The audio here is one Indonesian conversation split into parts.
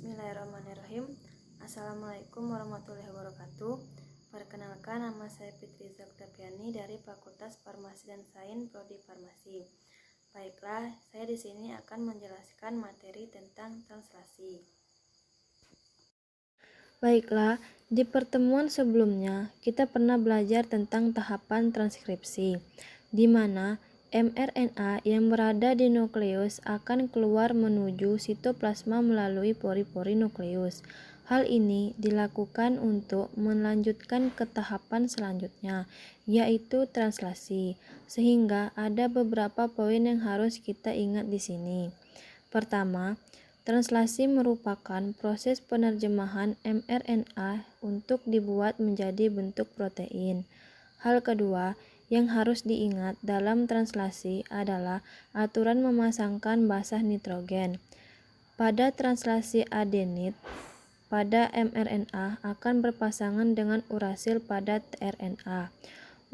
Bismillahirrahmanirrahim. Assalamualaikum warahmatullahi wabarakatuh. Perkenalkan, nama saya Fitri Zaktapiani dari Fakultas Farmasi dan Sains Prodi Farmasi. Baiklah, saya di sini akan menjelaskan materi tentang translasi. Baiklah, di pertemuan sebelumnya kita pernah belajar tentang tahapan transkripsi, di mana mRNA yang berada di nukleus akan keluar menuju sitoplasma melalui pori-pori nukleus. Hal ini dilakukan untuk melanjutkan ke tahapan selanjutnya, yaitu translasi, sehingga ada beberapa poin yang harus kita ingat di sini. Pertama, translasi merupakan proses penerjemahan mRNA untuk dibuat menjadi bentuk protein. Hal kedua yang harus diingat dalam translasi adalah aturan memasangkan basa nitrogen. Pada translasi adenit pada mRNA akan berpasangan dengan urasil pada tRNA.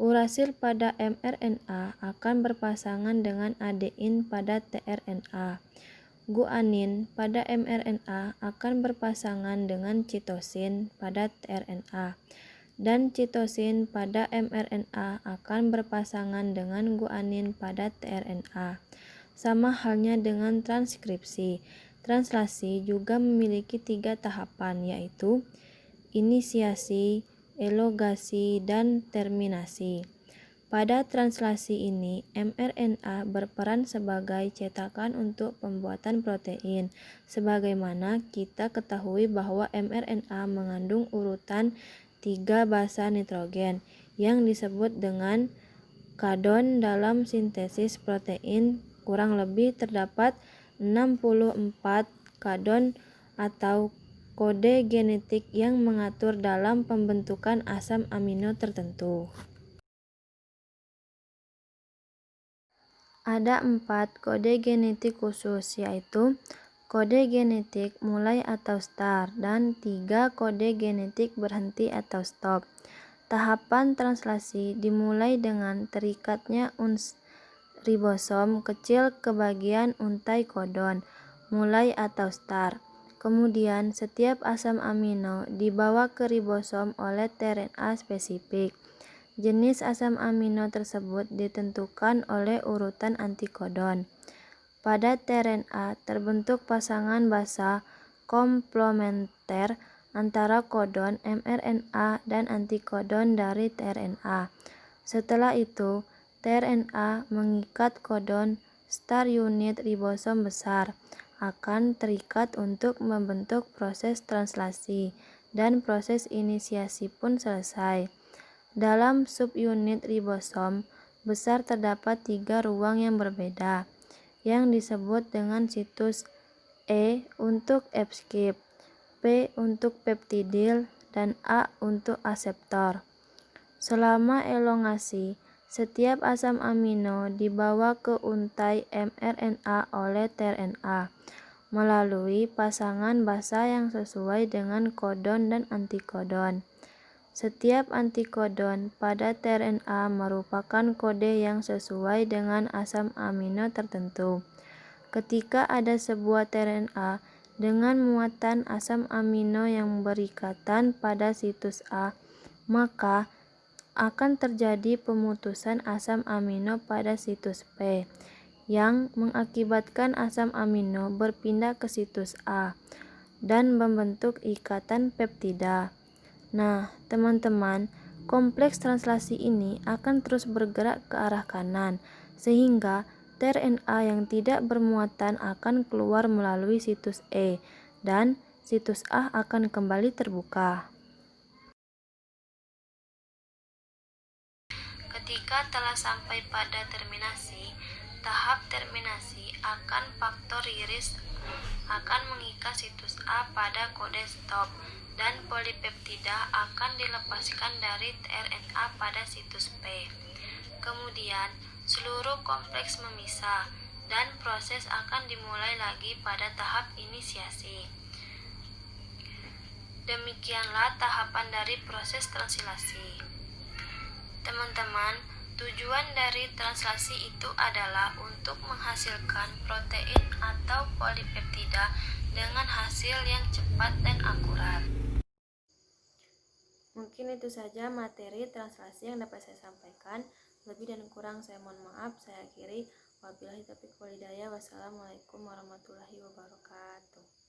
Urasil pada mRNA akan berpasangan dengan adein pada tRNA. Guanin pada mRNA akan berpasangan dengan citosin pada tRNA. Dan citosin pada mRNA akan berpasangan dengan guanin pada tRNA. Sama halnya dengan transkripsi. Translasi juga memiliki 3 tahapan, yaitu inisiasi, elongasi, dan terminasi. Pada translasi ini, mRNA berperan sebagai cetakan untuk pembuatan protein. Sebagaimana kita ketahui bahwa mRNA mengandung urutan 3 basa nitrogen yang disebut dengan kadon. Dalam sintesis protein kurang lebih terdapat 64 kadon atau kode genetik yang mengatur dalam pembentukan asam amino tertentu. Ada 4 kode genetik khusus, yaitu kode genetik mulai atau start dan 3 kode genetik berhenti atau stop. Tahapan translasi dimulai dengan terikatnya ribosom kecil ke bagian untai kodon, mulai atau start. Kemudian setiap asam amino dibawa ke ribosom oleh tRNA spesifik. Jenis asam amino tersebut ditentukan oleh urutan antikodon. Pada tRNA terbentuk pasangan basa komplementer antara kodon mRNA dan antikodon dari tRNA. Setelah itu, tRNA mengikat kodon start unit ribosom besar akan terikat untuk membentuk proses translasi, dan proses inisiasi pun selesai. Dalam subunit ribosom besar terdapat 3 ruang yang berbeda, yang disebut dengan situs E untuk escape, P untuk peptidil, dan A untuk aseptor. Selama elongasi, setiap asam amino dibawa ke untai mRNA oleh tRNA melalui pasangan basa yang sesuai dengan kodon dan antikodon. Setiap antikodon pada tRNA merupakan kode yang sesuai dengan asam amino tertentu. Ketika ada sebuah tRNA dengan muatan asam amino yang berikatan pada situs A, maka akan terjadi pemutusan asam amino pada situs P, yang mengakibatkan asam amino berpindah ke situs A dan membentuk ikatan peptida. Nah, teman-teman, kompleks translasi ini akan terus bergerak ke arah kanan, sehingga tRNA yang tidak bermuatan akan keluar melalui situs E, dan situs A akan kembali terbuka. Ketika telah sampai pada terminasi, tahap terminasi akan faktor iris akan mengikat situs A pada kode stop, dan polipeptida akan dilepaskan dari tRNA pada situs P. Kemudian, seluruh kompleks memisah, dan proses akan dimulai lagi pada tahap inisiasi. Demikianlah tahapan dari proses translasi. Teman-teman, tujuan dari translasi itu adalah untuk menghasilkan protein atau polipeptida dengan hasil hasil yang cepat dan akurat. Mungkin itu saja materi translasi yang dapat saya sampaikan. Lebih dan kurang saya mohon maaf. Saya akhiri. Wabillahi taufiq wal hidayah. Wassalamualaikum warahmatullahi wabarakatuh.